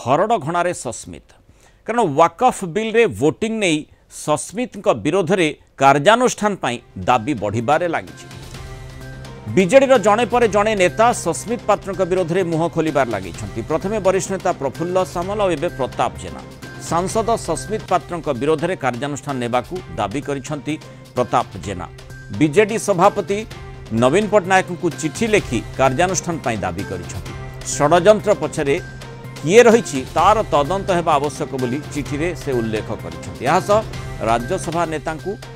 हरड़घणारे सस्मित कारण वाकफ बिल रे वोटिंग नहीं सस्मित विरोध में कार्यानुष्ठान दाबी बढ़िबारे लगी। बीजेडी जड़े पर जड़े नेता सस्मित पात्र विरोध में मुह खोलिबार लगी। प्रथमे वरिष्ठ नेता प्रफुल्ल सामल और एवं प्रताप जेना सांसद सस्मित पात्र विरोध में कार्यानुष्ठान नेबाकू दाबी करिसेंती प्रताप जेना। बीजेडी सभापति नवीन पट्टनायक को चिठी लिखि कार्यानुष्ठान दाबी करिसेंती। षड्यंत्र पछरे किए रही तार तदंत होगा आवश्यक बोली चिठी रे से उल्लेख करिसेंती। राज्यसभा नेता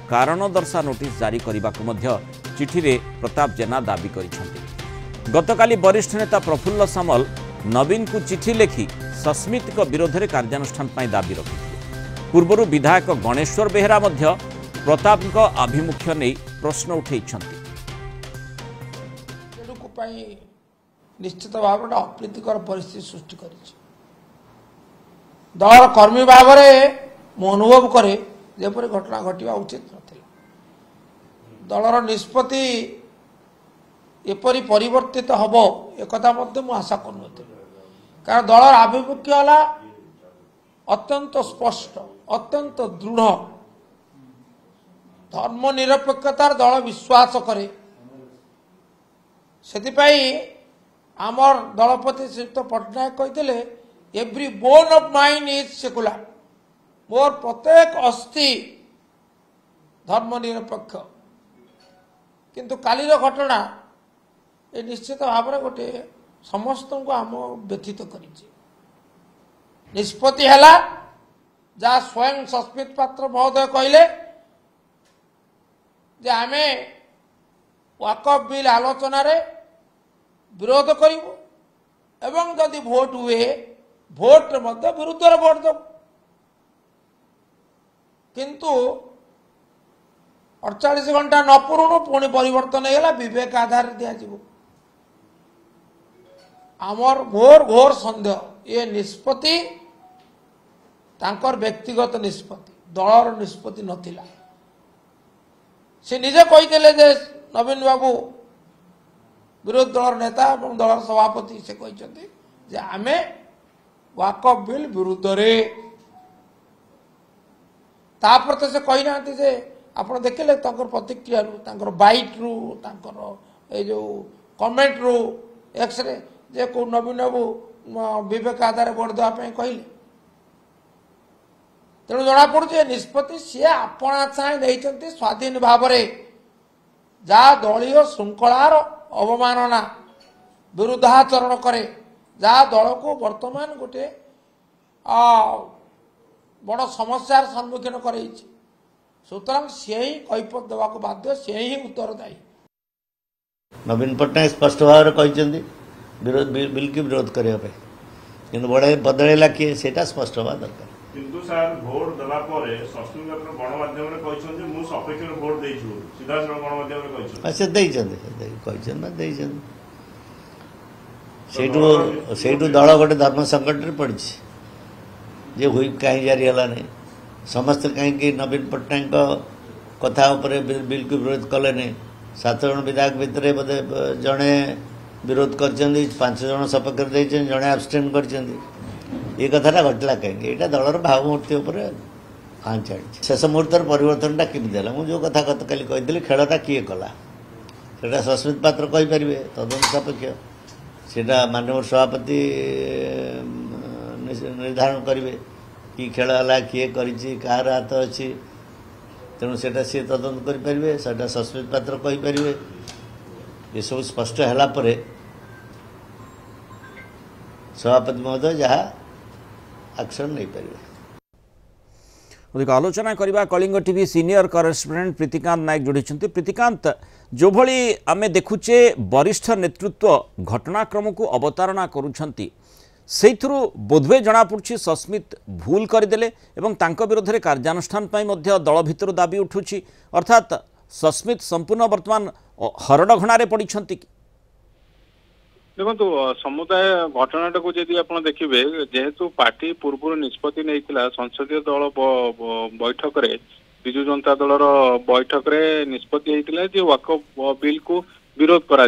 कारण दर्शा नोटिस जारी करने को चिठी रे प्रताप जेना दाबी करिसेंती। गतकाली वरिष्ठ नेता प्रफुल्ल सामल नवीन को चिठी लिखि सस्मित विरोध में कार्यानुष्ठान दाबी रखिथिले। पूर्व विधायक गणेश्वर बेहेरा प्रताप आभिमुख्य नहीं प्रश्न उठेइछंती। निश्चित भाव में अप्रीतिकर परिस्थिति सृष्टि कर दल कर्मी भाव में अनुभव करे जेपरी घटना घटवा उचित नथिला। दलर निष्पत्ति एपरी परिवर्तित हम एक आशा कर कारण दलर आभिमुख्य है अत्यंत स्पष्ट अत्यंत दृढ़ धर्मनिरपेक्षतार दल विश्वास करे। से आमर दलपति श्रीयुक्त पट्टनायक कहते every bone of mine is secular. मोर प्रत्येक अस्थि धर्मनिरपेक्ष किंतु कालीर घटना ये निश्चित भाव में गोटे समस्त को आम व्यथित कर निष्पत्ति है जहाँ स्वयं सस्मित पात्र महोदय कहले जे आमे वाकफ बिल आलोचना रे विरोध करिवो एवं जदि भोट हुए भोट मध्य विरुद्ध भोट दो किंतु 48 घंटा न पूर्ण पुणी परिवर्तन होगा विवेक आधार दिया आमर घोर घोर सन्देह ये निष्पत्ति तांकर व्यक्तिगत निष्पत्ति दलर निष्पत्ति नथिला। से निजे कहीदेले जे नवीन बाबू विरोधी दलर नेता और दलर सभापति से कहते जे आमे वाकफ बिल विरुद्ध रे तापर से कही ना जे आप देखिले प्रतिक्रिया रू बाइट रू ए जो कमेंट रू एक्स रे जे को नवीन बाबू विवेक आधार भोट देवाई कहले तेणु जना पड़े निष्पत्ति सी आपणा चाहे नहीं स्वाधीन भाव जहाँ दलीय श्रृंखलार अवमानना विरुद्धाचरण करे जहाँ दल को वर्तमान गोटे बड़ समस्यार सम्मुखीन कर सुतरां सी ही कैफत देवा बाध्य सी ही उत्तरदायी। नवीन पट्टनायक स्पष्ट भाव में बिल की विरोध करने कि बड़े बदलैला किए से स्पष्ट हवा दरकार। किंतु सर भोट दला परे सस्मित गणमाध्यम रे कहछन जे मु सपेक्ष भोट देइछु सीधा गणमाध्यम रे कहछन अच्छा कहछन ना देइछन सेठू दल गोटे धर्म संकट रे पड़ी जे हुई कहीं जारी हला नहीं समस्त कहीं नवीन पट्टनायक कथा उपरे बिल को विरोध कले नहीं 7 जन विधायक भितर बोधे जड़े विरोध कर 5 जन सपक्ष दे जड़े आबस्टेन कर ये कथा घटला कहीं यहाँ दलर भावमूर्ति आँ चढ़ी शेष मुहूर्तर परिवर्तनटा केमी है मुझे जो कथा गतकाली कही खेलटा किए कला से सस्मित पात्र कहीपर तदंत सापेक्ष से माननीय सभापति निर्धारण करेंगे कि खेल है किए कହାର हाथ अच्छी तेणु से सी तदंत करेंगे से सस्मित पात्र कहीपर ये सब स्पष्ट है सभापति महोदय जहाँ एक्शन नहीं पारे। अधिक आलोचना करबा Kalinga TV senior correspondent Pritikant Nayak जोड़ी। प्रीतिकांत जो भली आमे देखुचे वरिष्ठ नेतृत्व घटनाक्रम को अवतारणा करुछंती सेइथुरु बोधवे जना पड़छि सस्मित भूल करदेले एवं तांको विरोध में कार्यानुष्ठान पाई मध्य दल भितर दाबी उठुछि अर्थात सस्मित संपूर्ण वर्तमान हरडघणारे पड़िछंती कि देखो समुदाय घटनाटा को जदि आप देखिए जेहेतु पार्टी पूर्व निष्पत्ति नहीं संसदीय दल बैठक रे विजु जनता दलर बैठक रे निष्पत्ति होता जे वाकफ बिल को विरोध करा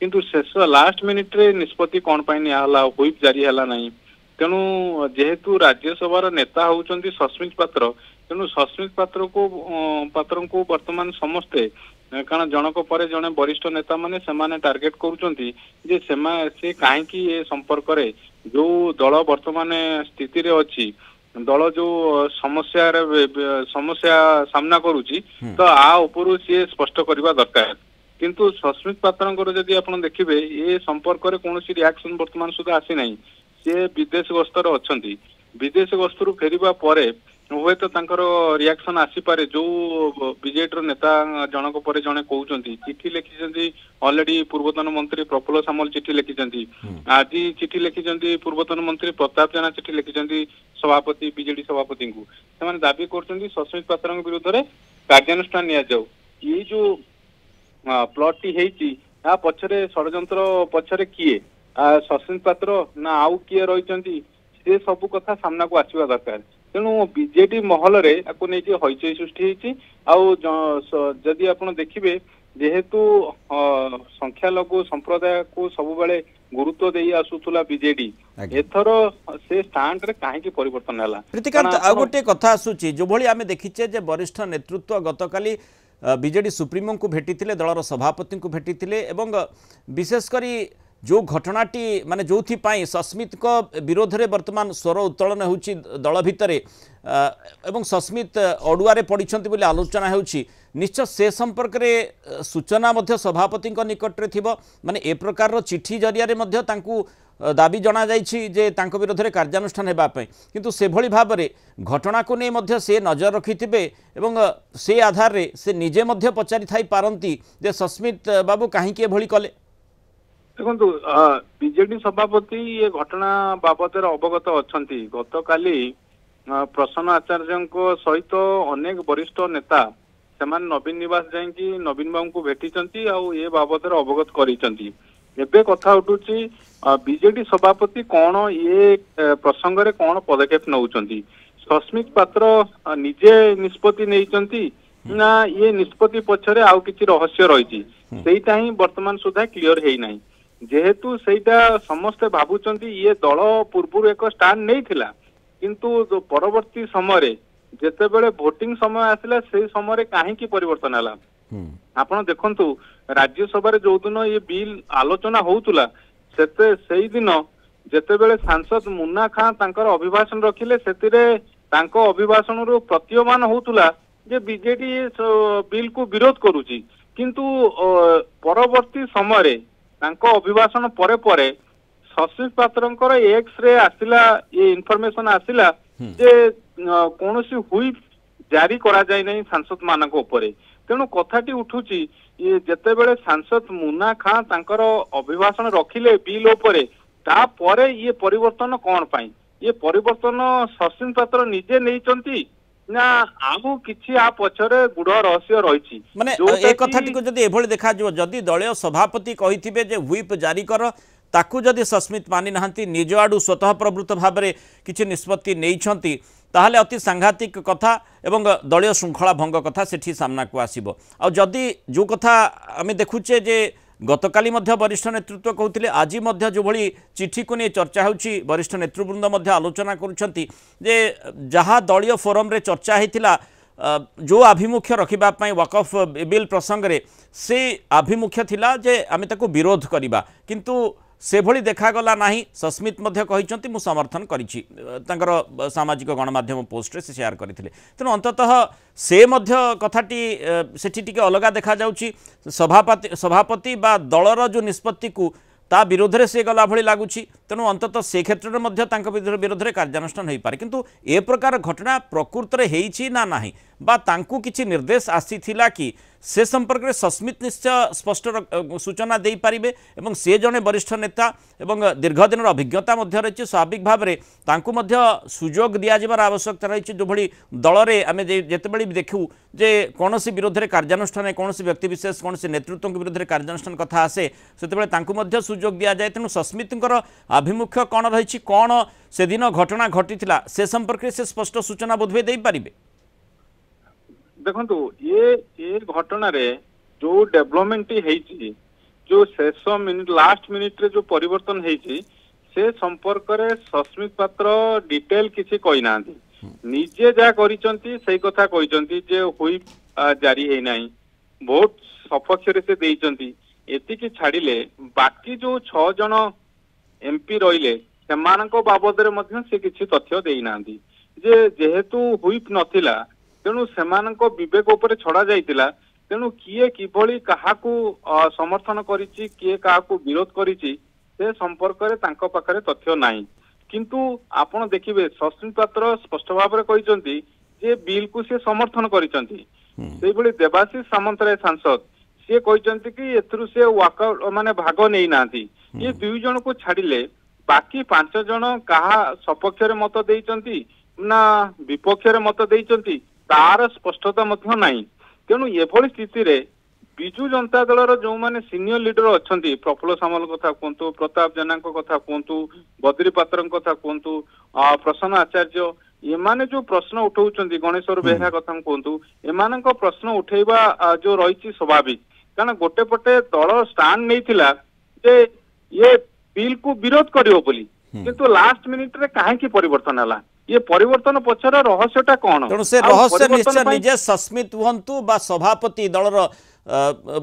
किंतु शेष लास्ट मिनिट रे निष्पत्ति कौन पाई नियाला व्हिप जारी हला नहीं तेणु जेहेतु राज्यसभा नेता होउचंती सस्मित पात्र तेणु सस्मित पात्र को वर्तमान समस्ते कारण जनक पर जने वरिष्ठ नेता माने सेमाने टार्गेट करूचंती जे से काहेकि ए संपर्क रे जो दल वर्तमान स्थिति रे अछि दल जो समस्या सामना करूची तो आ उपरु सी स्पष्ट करबा दरकार किंतु सस्मित पात्रंकर जदि आपण देखिबे ए संपर्क रे कोनोसी रिएक्शन वर्तमान सुधा आसी नाही से विदेश गस्तर अछंती विदेश गस्तरु फेरिबा परे हुए तो तांकर रिएक्शन आसी पारे जो बीजेडी नेता जनक पर जने कहउचंती चिठी लिखिचंती ऑलरेडी पूर्वतन मंत्री प्रफुल्ल सामल चिठी लिखिचंती आज चिठी लिखिचंती पूर्वतन मंत्री प्रताप जेना चिठी लिखिचंती सभापति बीजेडी सभापति को से दाबी करचंती सस्मित पात्र विरुद्ध रे कार्यानुष्ठान निया जाऊ ये जो प्लॉट टी हेची आ पछरे षडयंत्र पछरे किए सस्मित पात्र ना आउ किए रहिचंती से सब कथा सामना को आसीबा दरकार तेणु बीजेडी महल रे आपको नहीं हईचई सृष्टि जदि आप देखिए जेहेतु संख्यालघु संप्रदाय को सब बेले गुरुत्व दे आसुला बीजेडी एथर से स्टांड रे काहे परिवर्तन हैला प्रीतिकांत आ गोटे कथा आसुची जो भली आमे देखिचे जे वरिष्ठ नेतृत्व गतकाली बीजेडी सुप्रीमो को भेटिथिले दलर सभापति को भेटिथिले एवं विशेष करी जो घटनाटी माने जो सस्मित को विरोध में वर्तमान स्वर उत्तोलन होउची दल भितरे एवं सस्मित अडुआरे पड़िछंती बोली आलोचना होउची निश्चय से संपर्क में सूचना मध्य सभापति निकट रे थिबो माने ए प्रकार चिठी जरिया रे मध्य तांकू दाबी जना जाइछि जे तांको विरोध में कार्यानुष्ठान हेबा पय किंतु से भली भाव में घटना को नहीं मध्य से नजर रखिथिबे एवं से आधार रे से निजे मध्य पचारि थाई पारंती जे सस्मित बाबू काहे के भली कले देखु बीजेडी सभापति ये घटना बाबद अवगत अच्छा गत काली प्रसन्न आचार्य सहित अनेक वरिष्ठ नेता से नवीन निवास जाइए नवीन बाबू को भेटी ये बाबद अवगत कर कथा उठुची बीजेडी सभापति कौन ये प्रसंग रे कौन पदक्षेप नौचंती सस्मित पात्र निजे निष्पत्ति नहीं ना ये निष्पत्ति पछरे आउ किछि रहस्य रही सेटा ही वर्तमान सुधा क्लियर है नहीं जेहेतु सेटा समस्ते भाबुचंती ये दल पूर्व एक स्टांड नहीं थिला किंतु परवर्ती समय जेतेबेले वोटिंग समय आसिला से समय काहे परिवर्तन हला आपण देखंतु राज्यसभा रे जो दिन ये बिल आलोचना होउतुला सेते सेही दिन जेतेबेले सांसद मुन्ना खां तांकर अभिभाषण रखिले सेतिरे तांको अभिभाषण रो प्रतीयमान होउतुला जे बीजेडी बिल को विरोध करूची किंतु परवर्ती समय तांको अभिभाषण परे परे सस्मित पात्रंकर एक्स रे आसिला ये इनफॉरमेशन आसिला जे कोनोसी हुइप जारी करा जाय नै सांसद मानक ऊपर तेणु कथाटी उठुची ये जेतेबेले सांसद मुन्ना खां तांकर अभिभाषण रखिले बिल ऊपर ता परे ये परिवर्तन कोन पाई ये परिवर्तन सस्मित पात्र निजे नैचंती ना आगु किछि आ पछरे गुड़ रहस्य रही माने ए कथाटी को जदी एभଳି देखा जो जदी दलीय सभापति कहिथिबे जे व्हिप जारी कर ताकू जदी सस्मित मानि नहंती निज आडू स्वतः प्रवृत्त भाव में किछि निष्पत्ति नैछंती ताहले अति सांघातिक कथा एवं दलीय श्रृंखला भंग कथा सेठी सामना को आसीबो आ जदी जो कथा आमे देखुचे जे गतकाली वरिष्ठ नेतृत्व कहते आज जो भली चिठी को नहीं चर्चा होची वरिष्ठ नेतृवृंद आलोचना करुछंती जे जहाँ दलीय फोरम रे चर्चा होता जो आभिमुख्य रखा वकफ बिल प्रसंग रे से आभिमुख्य थिला जे आमे ताको विरोध करिबा किंतु से भली देखागला नाही सस्मित कहते मु समर्थन करिछि तांकर सामाजिक गणमाध्यम पोस्ट रे से शेयर करथिले तेणु अंततः से मध्य कथाटी सेठी टिके अलगा देखा जाउछि सभापति बा दलर जो निष्पत्ति को ता विरोध रे से गला भली लागुछि तेणु अंततः से क्षेत्र में विरोध रे कार्यानुष्ठान हो पारे किंतु ए प्रकार घटना प्रकृत रे हेइछि ना नाही बा तांकु किछि निर्देश आसीथिला कि से संपर्क में सस्मित निश्चय स्पष्ट सूचना दे पारिबे एवं से जने वरिष्ठ नेता एवं दीर्घ दिन अभिज्ञता रही स्वाभाविक भाव में तांकु मध्य सुजोग दिया जिबार आवश्यकता रही जो भली दल रे आमे जेतेबेले देखू जे कोनोसी विरोध रे कार्यानुष्ठान कोनोसी व्यक्ति विशेष कोनोसी नेतृत्व विरोध रे कार्यानुष्ठान कथा आसे सेतेबेले तांकु मध्य सुजोग दिया जाए तेणु सस्मितंकर आभिमुख्य कौन रही कौन से दिन घटना घटीथिला से संपर्क से स्पष्ट सूचना बोधवे दे पारिबे देखो ये घटना रे जो डेवलपमेंट है जो शेष मिनिट लास्ट मिनिट रे जो परिवर्तन है से संपर्क में सस्मित पात्र डिटेल किसी कही ना निजे जहाँ करिसंती सही कथा कहिसंती जे हुई जारी है नहीं वोट सपक्ष से देइसंती एतिकी छाड़िले बाकी जो 6 जन एमपी रहिले सेमानक बाबद रे से किसी तथ्य देना जे जेहेतु हुईप नथिला तेणु सेमानक विवेक उपर छड़ा जाइतिला तेणु किए किभली काहाकू समर्थन करिछि किए काहाकू विरोध करिछि से संपर्क रे तांको पाखरे तथ्य नाही किंतु आपण देखिबे सस्मित पात्र स्पष्ट भाव रे कहिसंती जे बिल को से समर्थन करिसंती सेहि भली देवाशीष सामंतराय सांसद से कहिसंती कि एथरु से वॉकआउट माने भाग नै नांती ये 2 जन को छाडिले बाकी 5 जन कहा सपक्ष रे मत देइचंती ना विपक्ष रे मत देइचंती तार स्पष्टता मध्य नाही तेणु एभली स्थिति रे बिजु जनता दल जो माने सीनियर लीडर अच्छी प्रफुल्ल सामल कथा कहतु प्रताप जेना कथा कहतु बद्री पात्र कथा कहतु प्रसन्न आचार्य एमाने जो प्रश्न उठाउछंती गणेश्वर बेहरा कथा कहतु एमान प्रश्न उठेबा जो रही स्वाभाविक कारण गोटे पटे दल स्टांड नैथिला जे ये बिल को विरोध करियो बोली किंतु लास्ट मिनिट रे काहे की परिवर्तन हला ये परिवर्तन पछर रहस्यटा कोन तेणु से रहस्य निश्चय निजे सस्मित हुंतु बा सभापति दलर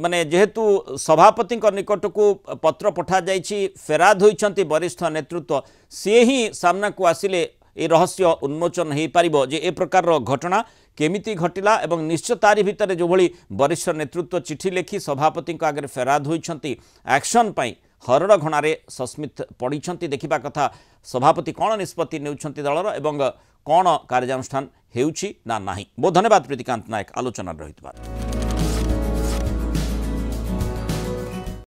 माने जेहेतु सभापति निकट को पत्र पठा जाइछि फेराद होइछंती वरिष्ठ नेतृत्व से ही सामना को आसिले ए रहस्य उन्मोचन हो पारिबो जे ए प्रकार घटना केमिति घटिला एवं निश्चय तारी भितर जो भली वरिष्ठ नेतृत्व चिठी लिखि सभापति आगे फेराद होइछंती एक्शन पई हरड़ घणारे सस्मित पड़िछंती देखिबा कथा सभापति कौन निष्पत्ति नेउछंती दलर एवं कौन कार्यानुष्ठान हेउछि ना नाही। बहुत धन्यवाद प्रीतिकांत नायक आलोचना रहितबा।